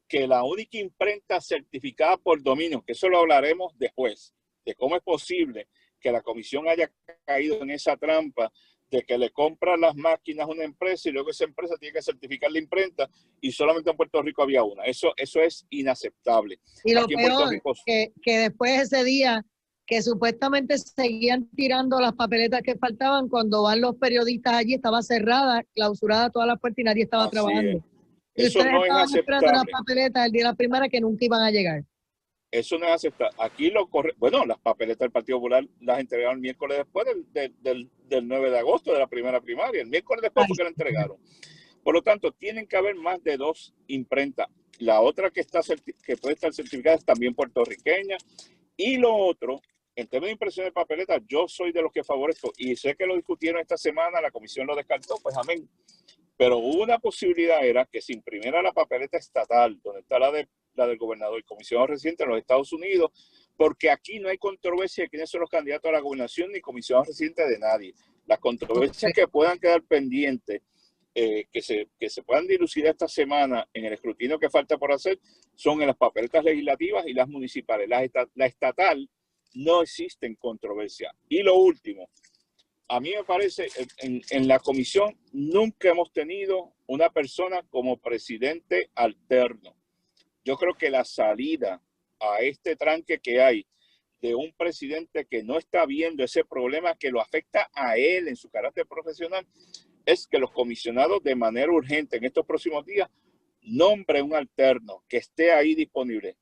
que la única imprenta certificada por dominio, que eso lo hablaremos después, de cómo es posible que la comisión haya caído en esa trampa de que le compran las máquinas a una empresa y luego esa empresa tiene que certificar la imprenta y solamente en Puerto Rico había una. Eso es inaceptable. Y lo peor, que después ese día que supuestamente seguían tirando las papeletas que faltaban, cuando van los periodistas allí, estaba cerrada, clausurada todas las puertas y nadie estaba trabajando. Y eso ustedes no estaban es esperando aceptable. las papeletas el día de la primera que nunca iban a llegar. Eso no es aceptable. Aquí lo corre. Bueno, las papeletas del Partido Popular las entregaron el miércoles después del 9 de agosto de la primera primaria. El miércoles después fue que la entregaron. Por lo tanto, tienen que haber más de 2 imprentas. La otra que puede estar certificada es también puertorriqueña. Y lo otro, en términos de impresión de papeletas, yo soy de los que favorezco. Y sé que lo discutieron esta semana, la comisión lo descartó, pues amén. Pero una posibilidad era que se imprimiera la papeleta estatal, donde está la del gobernador y comisionado residente en los Estados Unidos, porque aquí no hay controversia de quiénes son los candidatos a la gobernación ni comisionado residente de nadie. Las controversias que puedan quedar pendientes, que se puedan dilucidar esta semana en el escrutinio que falta por hacer, son en las papeletas legislativas y las municipales. La estatal no existe en controversia. Y lo último, a mí me parece, en la comisión nunca hemos tenido una persona como presidente alterno. Yo creo que la salida a este tranque que hay de un presidente que no está viendo ese problema que lo afecta a él en su carácter profesional es que los comisionados de manera urgente en estos próximos días nombren un alterno que esté ahí disponible.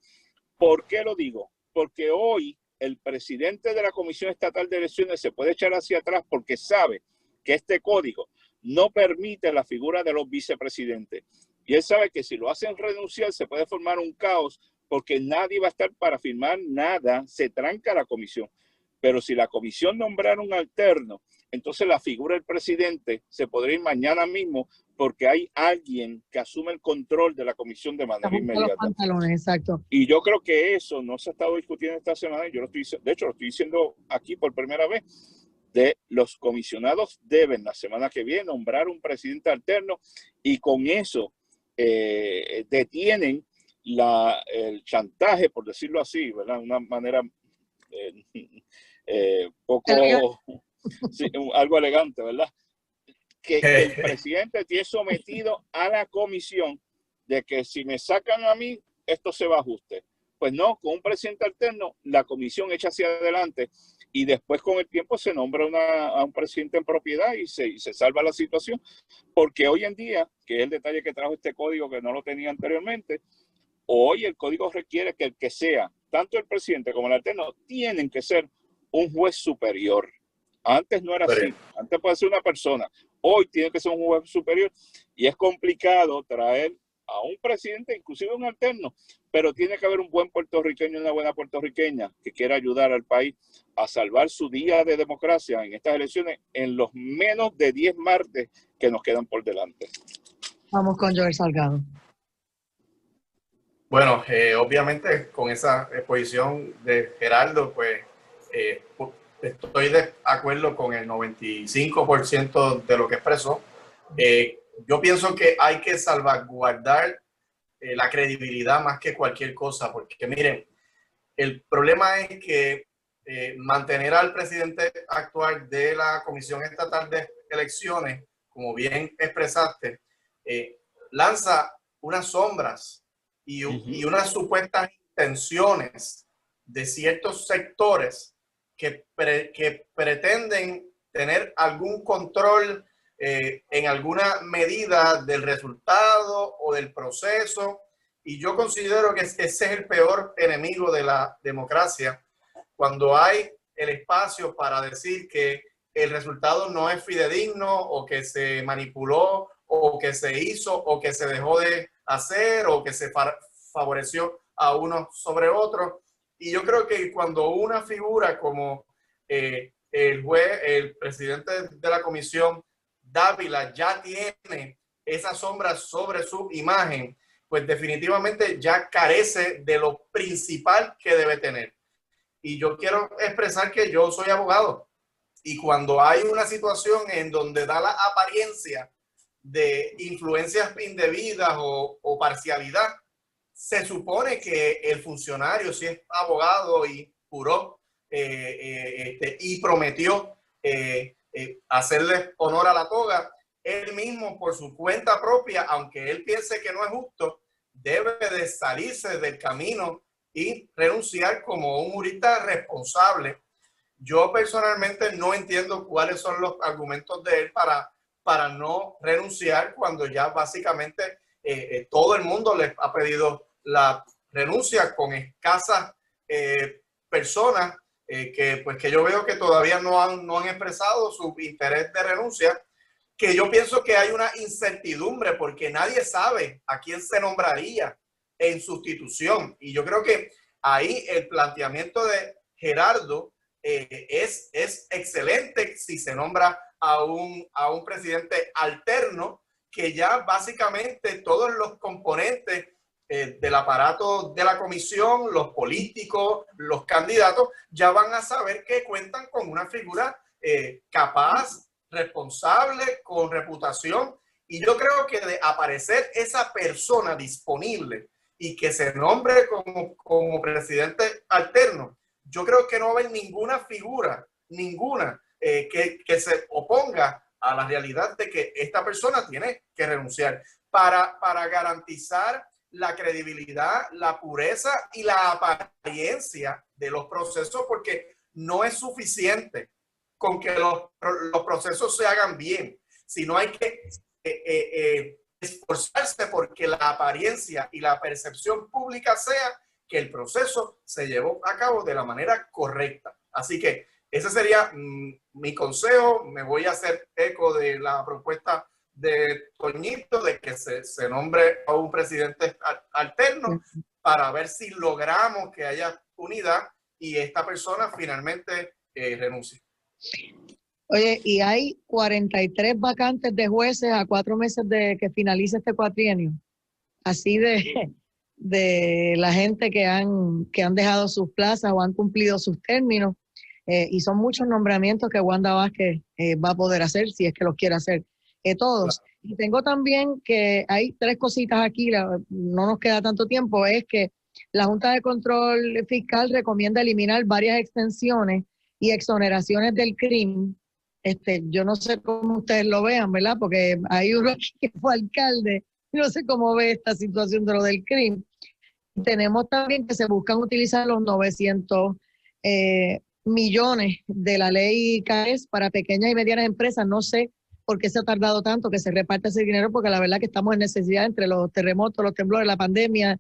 ¿Por qué lo digo? Porque hoy el presidente de la Comisión Estatal de Elecciones se puede echar hacia atrás porque sabe que este código no permite la figura de los vicepresidentes. Y él sabe que si lo hacen renunciar se puede formar un caos porque nadie va a estar para firmar nada, se tranca la comisión. Pero si la comisión nombrara un alterno, entonces la figura del presidente se podría ir mañana mismo porque hay alguien que asume el control de la comisión de manera inmediata. Exacto. Y yo creo que eso no se ha estado discutiendo esta semana. Yo de hecho, lo estoy diciendo aquí por primera vez. Los comisionados deben la semana que viene nombrar un presidente alterno y con eso detienen el chantaje, por decirlo así, ¿verdad? Una manera poco, sí, algo elegante, ¿verdad? Que el presidente tiene sometido a la comisión de que si me sacan a mí, esto se va a ajuste. Pues no, con un presidente alterno, la comisión echa hacia adelante y después con el tiempo se nombra a un presidente en propiedad y se salva la situación. Porque hoy en día, que es el detalle que trajo este código que no lo tenía anteriormente, Hoy el código requiere que el que sea, tanto el presidente como el alterno, tienen que ser un juez superior. Antes no era así, antes puede ser una persona, hoy tiene que ser un juez superior y es complicado traer a un presidente, inclusive un alterno, pero tiene que haber un buen puertorriqueño y una buena puertorriqueña que quiera ayudar al país a salvar su día de democracia en estas elecciones en los menos de 10 martes que nos quedan por delante. Vamos con Joel Salgado. Bueno, obviamente con esa exposición de Gerardo, pues estoy de acuerdo con el 95% de lo que expresó. Yo pienso que hay que salvaguardar la credibilidad más que cualquier cosa, porque miren, el problema es que mantener al presidente actual de la Comisión Estatal de Elecciones, como bien expresaste, lanza unas sombras y unas supuestas intenciones de ciertos sectores que pretenden tener algún control en alguna medida del resultado o del proceso. Y yo considero que ese es el peor enemigo de la democracia, cuando hay el espacio para decir que el resultado no es fidedigno o que se manipuló o que se hizo o que se dejó de hacer o que se favoreció a uno sobre otro. Y yo creo que cuando una figura como el presidente de la comisión, Dávila, ya tiene esa sombra sobre su imagen, pues definitivamente ya carece de lo principal que debe tener. Y yo quiero expresar que yo soy abogado y cuando hay una situación en donde da la apariencia de influencias indebidas o parcialidad, se supone que el funcionario, si es abogado y juró y prometió hacerle honor a la toga, él mismo por su cuenta propia, aunque él piense que no es justo, debe de salirse del camino y renunciar como un jurista responsable. Yo personalmente no entiendo cuáles son los argumentos de él para no renunciar cuando ya básicamente todo el mundo les ha pedido la renuncia, con escasas personas que yo veo que todavía no han expresado su interés de renuncia, que yo pienso que hay una incertidumbre porque nadie sabe a quién se nombraría en sustitución. Y yo creo que ahí el planteamiento de Gerardo es excelente si se nombra a un presidente alterno, que ya básicamente todos los componentes del aparato de la comisión, los políticos, los candidatos, ya van a saber que cuentan con una figura capaz, responsable, con reputación. Y yo creo que de aparecer esa persona disponible y que se nombre como presidente alterno, yo creo que no va a haber ninguna figura, que se oponga a la realidad de que esta persona tiene que renunciar para garantizar la credibilidad, la pureza y la apariencia de los procesos, porque no es suficiente con que los procesos se hagan bien, sino hay que esforzarse porque la apariencia y la percepción pública sea que el proceso se llevó a cabo de la manera correcta. Así que ese sería mi consejo. Me voy a hacer eco de la propuesta de Toñito de que se nombre a un presidente alterno para ver si logramos que haya unidad y esta persona finalmente renuncie. Oye, y hay 43 vacantes de jueces a 4 meses de que finalice este cuatrienio. Así de la gente que han dejado sus plazas o han cumplido sus términos. Y son muchos nombramientos que Wanda Vázquez va a poder hacer, si es que los quiere hacer todos. Claro. Y tengo también que hay 3 cositas aquí, no nos queda tanto tiempo, es que la Junta de Control Fiscal recomienda eliminar varias extensiones y exoneraciones del crimen. Yo no sé cómo ustedes lo vean, ¿verdad? Porque hay uno aquí que fue alcalde, no sé cómo ve esta situación de lo del crimen. Tenemos también que se buscan utilizar los 900 millones de la ley CAES para pequeñas y medianas empresas. No sé por qué se ha tardado tanto que se reparte ese dinero, porque la verdad que estamos en necesidad entre los terremotos, los temblores, la pandemia,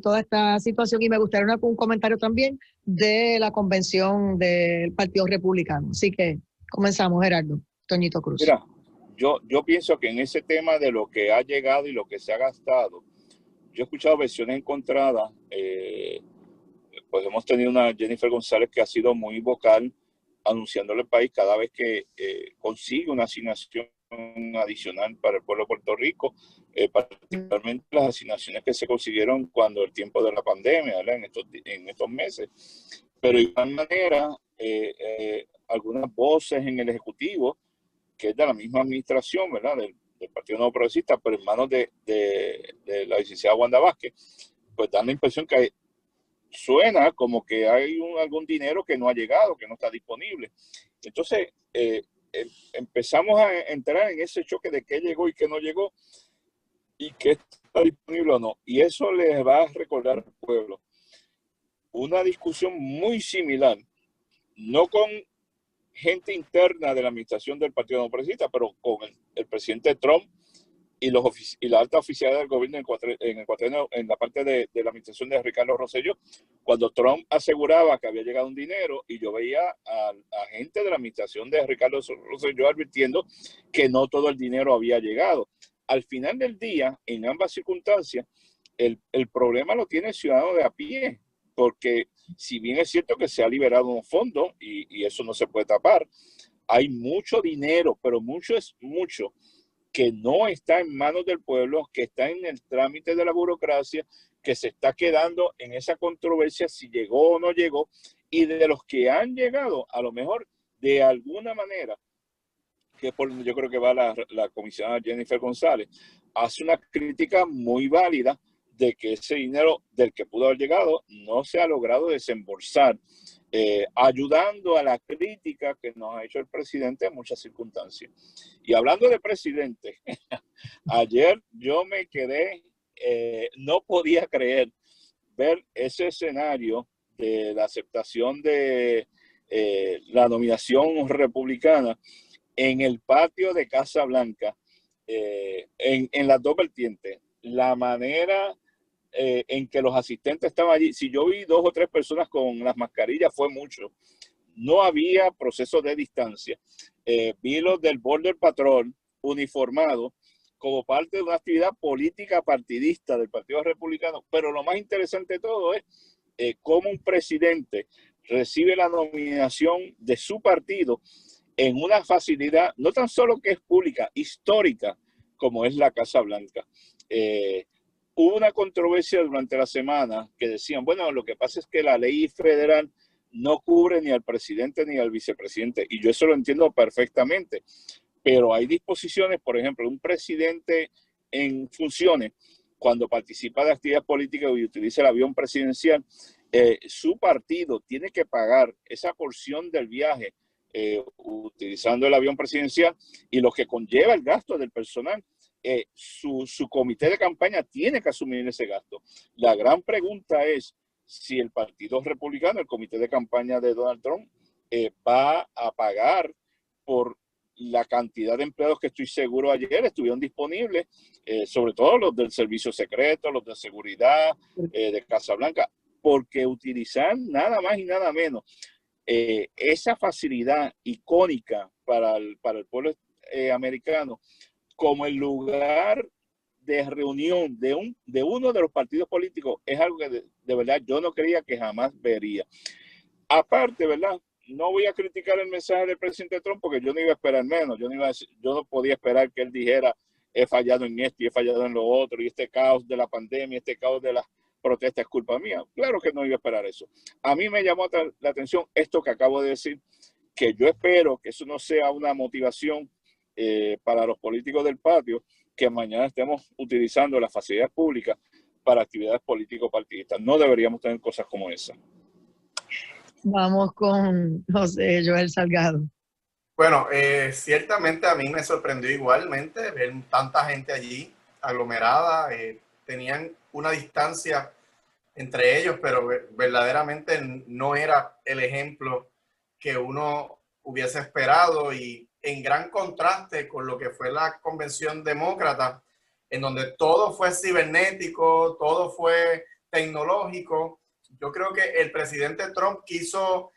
toda esta situación, y me gustaría un comentario también de la convención del Partido Republicano. Así que comenzamos, Gerardo. Toñito Cruz. Mira, yo pienso que en ese tema de lo que ha llegado y lo que se ha gastado, yo he escuchado versiones encontradas. Pues hemos tenido una Jennifer González que ha sido muy vocal anunciándole al país cada vez que consigue una asignación adicional para el pueblo de Puerto Rico, particularmente las asignaciones que se consiguieron cuando el tiempo de la pandemia, ¿verdad? En estos meses. Pero de igual manera, algunas voces en el Ejecutivo, que es de la misma administración, ¿verdad? Del Partido Nuevo Progresista, pero en manos de la licenciada Wanda Vázquez, pues dan la impresión que suena como que hay algún dinero que no ha llegado, que no está disponible. Entonces, empezamos a entrar en ese choque de qué llegó y qué no llegó, y qué está disponible o no. Y eso les va a recordar al pueblo una discusión muy similar, no con gente interna de la administración del Partido Nuevo Progresista, pero con el presidente Trump y la alta oficialidad del gobierno en la parte de la administración de Ricardo Rosselló, cuando Trump aseguraba que había llegado un dinero, y yo veía a gente de la administración de Ricardo Rosselló advirtiendo que no todo el dinero había llegado. Al final del día, en ambas circunstancias, el problema lo tiene el ciudadano de a pie, porque si bien es cierto que se ha liberado un fondo, y eso no se puede tapar, hay mucho dinero, pero mucho es mucho, que no está en manos del pueblo, que está en el trámite de la burocracia, que se está quedando en esa controversia si llegó o no llegó, y de los que han llegado, a lo mejor de alguna manera, que es por donde yo creo que va la comisionada Jennifer González, hace una crítica muy válida de que ese dinero del que pudo haber llegado no se ha logrado desembolsar, ayudando a la crítica que nos ha hecho el presidente en muchas circunstancias. Y hablando de presidente, ayer yo me quedé, no podía creer ver ese escenario de la aceptación de la nominación republicana en el patio de Casa Blanca, en las dos vertientes. La manera en que los asistentes estaban allí, si yo vi 2 o 3 personas con las mascarillas, fue mucho. No había proceso de distancia. Vi los del Border Patrol uniformados como parte de una actividad política partidista del Partido Republicano. Pero lo más interesante de todo es cómo un presidente recibe la nominación de su partido en una facilidad, no tan solo que es pública, histórica, como es la Casa Blanca. Hubo una controversia durante la semana que decían, bueno, lo que pasa es que la ley federal no cubre ni al presidente ni al vicepresidente, y yo eso lo entiendo perfectamente, pero hay disposiciones, por ejemplo, un presidente en funciones, cuando participa de actividades políticas y utiliza el avión presidencial, su partido tiene que pagar esa porción del viaje utilizando el avión presidencial, y lo que conlleva el gasto del personal. Su comité de campaña tiene que asumir ese gasto. La gran pregunta es si el Partido Republicano, el comité de campaña de Donald Trump, va a pagar por la cantidad de empleados que estoy seguro ayer estuvieron disponibles, sobre todo los del servicio secreto, los de seguridad, de Casa Blanca, porque utilizar nada más y nada menos esa facilidad icónica para el pueblo americano como el lugar de reunión de uno de los partidos políticos es algo que de verdad yo no creía que jamás vería. Aparte, ¿verdad? No voy a criticar el mensaje del presidente Trump porque yo no iba a esperar menos. Yo no podía esperar que él dijera he fallado en esto y he fallado en lo otro, y este caos de la pandemia, este caos de las protestas es culpa mía. Claro que no iba a esperar eso. A mí me llamó la atención esto que acabo de decir, que yo espero que eso no sea una motivación para los políticos del patio, que mañana estemos utilizando las facilidades públicas para actividades político-partidistas. No deberíamos tener cosas como esa. Vamos con José Joel Salgado. Bueno, ciertamente a mí me sorprendió igualmente ver tanta gente allí aglomerada. Tenían una distancia entre ellos, pero verdaderamente no era el ejemplo que uno hubiese esperado, y en gran contraste con lo que fue la convención demócrata, en donde todo fue cibernético, todo fue tecnológico. Yo creo que el presidente Trump quiso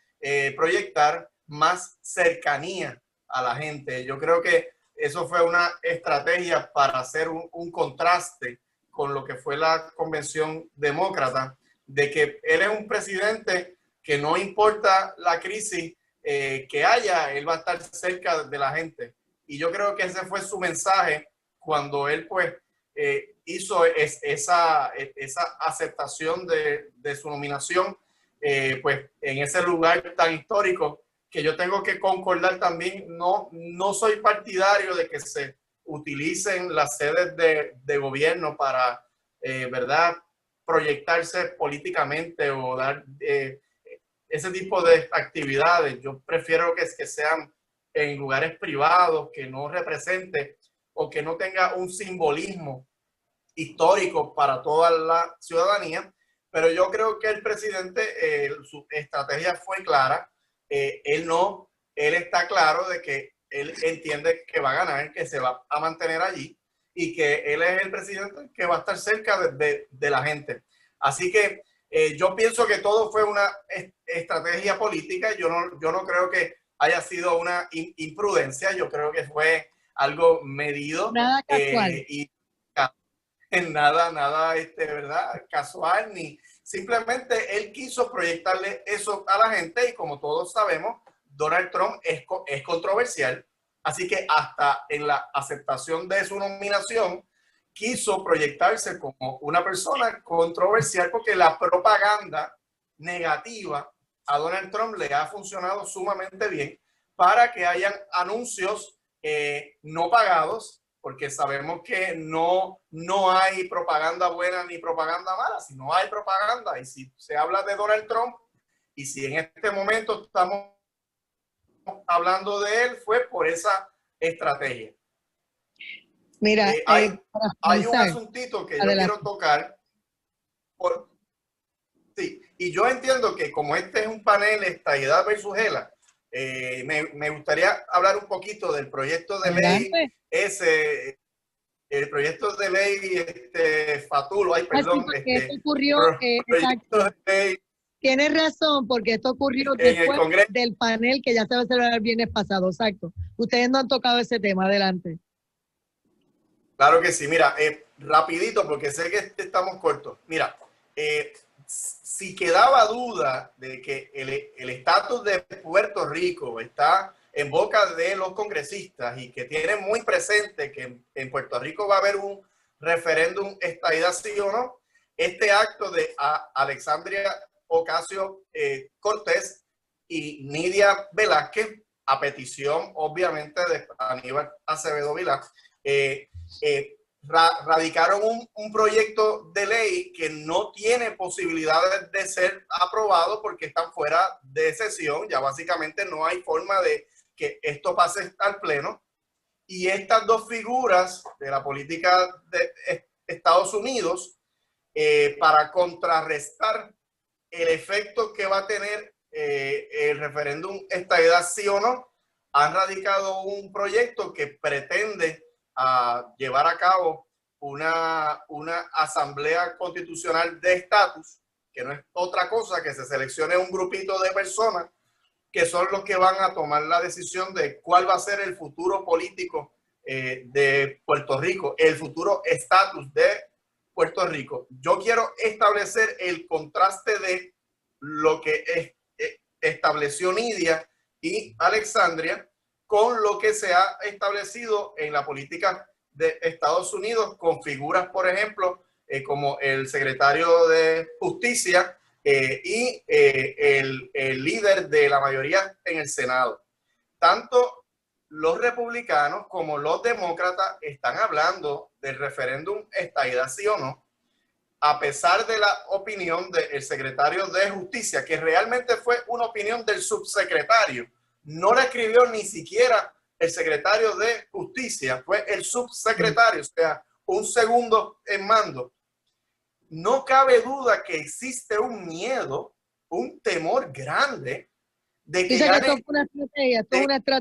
proyectar más cercanía a la gente. Yo creo que eso fue una estrategia para hacer un contraste con lo que fue la convención demócrata, de que él es un presidente que no importa la crisis que haya, él va a estar cerca de la gente. Y yo creo que ese fue su mensaje cuando él pues hizo esa aceptación de su nominación, pues en ese lugar tan histórico, que yo tengo que concordar también. No soy partidario de que se utilicen las sedes de gobierno para, ¿verdad?, proyectarse políticamente o dar ese tipo de actividades. Yo prefiero que sean en lugares privados, que no represente o que no tenga un simbolismo histórico para toda la ciudadanía. Pero yo creo que el presidente, su estrategia fue clara. Él está claro de que él entiende que va a ganar, que se va a mantener allí y que él es el presidente que va a estar cerca de la gente. Así que yo pienso que todo fue una estrategia política. Yo no creo que haya sido una imprudencia. Yo creo que fue algo medido. Nada casual. Y nada, ¿verdad?, casual, ni simplemente él quiso proyectarle eso a la gente. Y como todos sabemos, Donald Trump es controversial. Así que hasta en la aceptación de su nominación quiso proyectarse como una persona controversial, porque la propaganda negativa a Donald Trump le ha funcionado sumamente bien para que hayan anuncios no pagados, porque sabemos que no hay propaganda buena ni propaganda mala, sino hay propaganda. Y si se habla de Donald Trump, y si en este momento estamos hablando de él, fue por esa estrategia. Mira, hay un asuntito que adelante. yo quiero tocar. Sí, y yo entiendo que como este es un panel Estadidad versus Gela, me gustaría hablar un poquito del proyecto de ley el proyecto de ley Fatulo. Ay, perdón. Esto ocurrió, proyecto de ley. Tienes razón, porque esto ocurrió En el después Congreso del panel que ya se va a celebrar el viernes pasado. Exacto. Ustedes no han tocado ese tema. Adelante. Claro que sí. Mira, rapidito, porque sé que estamos cortos. Mira, si quedaba duda de que el estatus de Puerto Rico está en boca de los congresistas y que tienen muy presente que en Puerto Rico va a haber un referéndum estadidad sí o no, este acto de Alexandria Ocasio-Cortez y Nidia Velázquez, a petición obviamente de Aníbal Acevedo Vilá, radicaron un proyecto de ley que no tiene posibilidades de ser aprobado porque están fuera de sesión. Ya básicamente no hay forma de que esto pase al pleno. Y estas dos figuras de la política de Estados Unidos, para contrarrestar el efecto que va a tener el referéndum estadidad sí o no, han radicado un proyecto que pretende llevar a cabo una asamblea constitucional de estatus, que no es otra cosa que se seleccione un grupito de personas que son los que van a tomar la decisión de cuál va a ser el futuro político de Puerto Rico, el futuro estatus de Puerto Rico. Yo quiero establecer el contraste de lo que estableció Nidia y Alexandria con lo que se ha establecido en la política de Estados Unidos con figuras, por ejemplo, como el secretario de Justicia y el líder de la mayoría en el Senado. Tanto los republicanos como los demócratas están hablando del referéndum estadidad sí o no, a pesar de la opinión del secretario de Justicia, que realmente fue una opinión del subsecretario. No la escribió ni siquiera el secretario de Justicia, fue el subsecretario, o sea, un segundo en mando. No cabe duda que existe un miedo, un temor grande de que gane,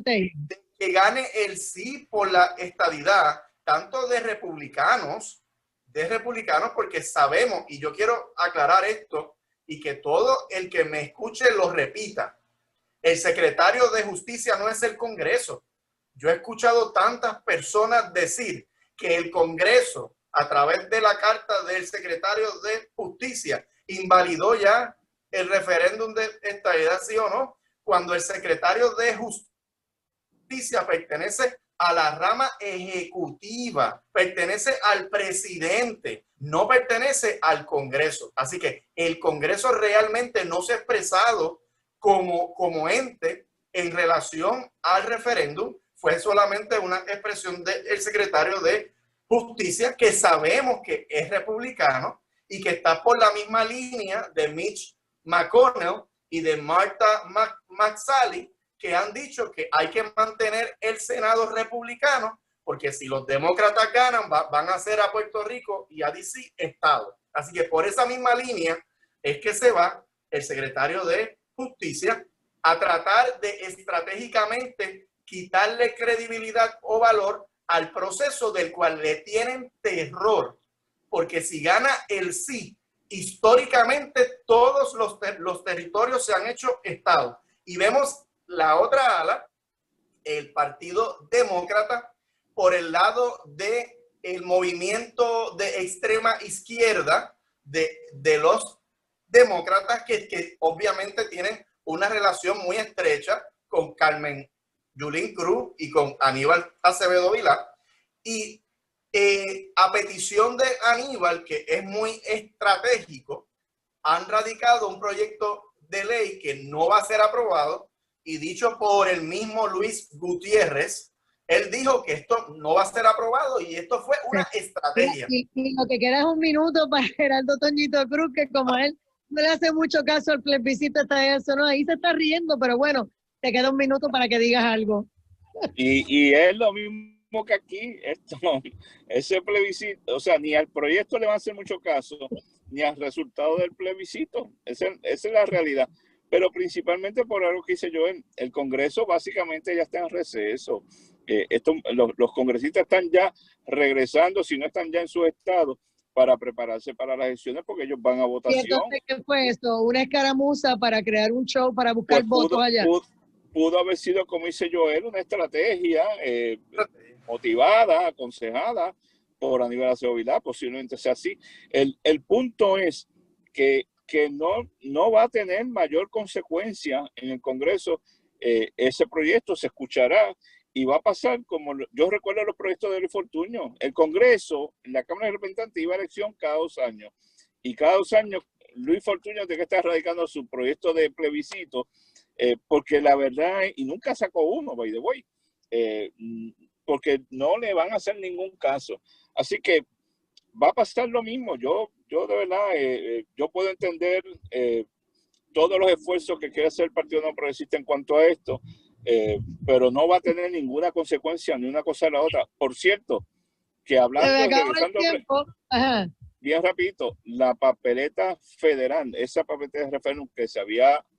de que gane el sí por la estadidad, tanto de republicanos, de republicanos, porque sabemos, y yo quiero aclarar esto, y que todo el que me escuche lo repita, el secretario de Justicia no es el Congreso. Yo he escuchado tantas personas decir que el Congreso, a través de la carta del secretario de Justicia, invalidó ya el referéndum de estadidad, sí o no, cuando el secretario de Justicia pertenece a la rama ejecutiva, pertenece al presidente, no pertenece al Congreso. Así que el Congreso realmente no se ha expresado como ente en relación al referéndum. Fue solamente una expresión del secretario de Justicia, que sabemos que es republicano y que está por la misma línea de Mitch McConnell y de Martha McSally, que han dicho que hay que mantener el Senado republicano, porque si los demócratas ganan, van a hacer a Puerto Rico y a DC Estado. Así que por esa misma línea es que se va el secretario de Justicia a tratar de estratégicamente quitarle credibilidad o valor al proceso del cual le tienen terror, porque si gana el sí, históricamente todos los territorios se han hecho Estado. Y vemos la otra ala, el Partido Demócrata, por el lado de el movimiento de extrema izquierda de los demócratas, que obviamente tienen una relación muy estrecha con Carmen Yulín Cruz y con Aníbal Acevedo Vilá. Y a petición de Aníbal, que es muy estratégico, han radicado un proyecto de ley que no va a ser aprobado, y dicho por el mismo Luis Gutiérrez, él dijo que esto no va a ser aprobado y esto fue una estrategia. Y lo que queda es un minuto para Gerardo Toñito Cruz, que como él no le hace mucho caso al plebiscito, eso, ¿no? Ahí se está riendo, pero bueno, te queda un minuto para que digas algo. Y es lo mismo que aquí, ese plebiscito, o sea, ni al proyecto le van a hacer mucho caso, ni al resultado del plebiscito. Esa es la realidad. Pero principalmente por algo que hice yo, el Congreso básicamente ya está en receso. Los congresistas están ya regresando, si no están ya en su estado, para prepararse para las elecciones, porque ellos van a votación. ¿Y entonces qué fue esto? ¿Una escaramuza para crear un show para buscar votos allá? Pudo haber sido, como dice Joel, una estrategia motivada, aconsejada por Aníbal Acevedo Vilá, posiblemente sea así. El punto es que no va a tener mayor consecuencia en el Congreso. Ese proyecto se escuchará y va a pasar como yo recuerdo los proyectos de Luis Fortuño. El Congreso, la Cámara de Representantes, iba a elección cada 2 años. Y cada 2 años Luis Fortuño tiene que estar radicando su proyecto de plebiscito, porque la verdad, y nunca sacó uno, by the way, porque no le van a hacer ningún caso. Así que va a pasar lo mismo. Yo de verdad, yo puedo entender todos los esfuerzos que quiere hacer el Partido No Progresista en cuanto a esto, pero no va a tener ninguna consecuencia ni una cosa ni la otra. Por cierto, que hablando, bien rapidito, la papeleta federal, esa papeleta de referéndum que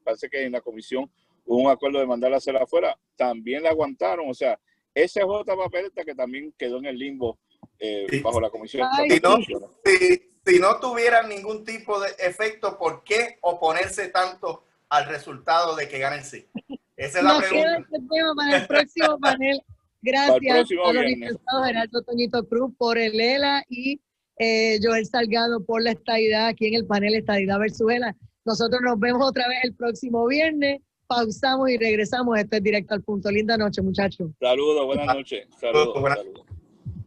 parece que en la comisión hubo un acuerdo de mandarla a hacer afuera, también la aguantaron. O sea, esa es otra papeleta que también quedó en el limbo bajo la comisión. Si no tuviera ningún tipo de efecto, ¿por qué oponerse tanto al resultado de que gane el sí? Esa es la pregunta. Nos queda este tema para el próximo panel. Gracias a los licenciados Gerardo Toñito Cruz por el ELA y Joel Salgado por la estadidad aquí en el panel Estadidad versus ELA. Nosotros nos vemos otra vez el próximo viernes. Pausamos y regresamos. Esto es Directo al Punto. Linda noche, muchachos. Saludos, buenas noches. Saludos.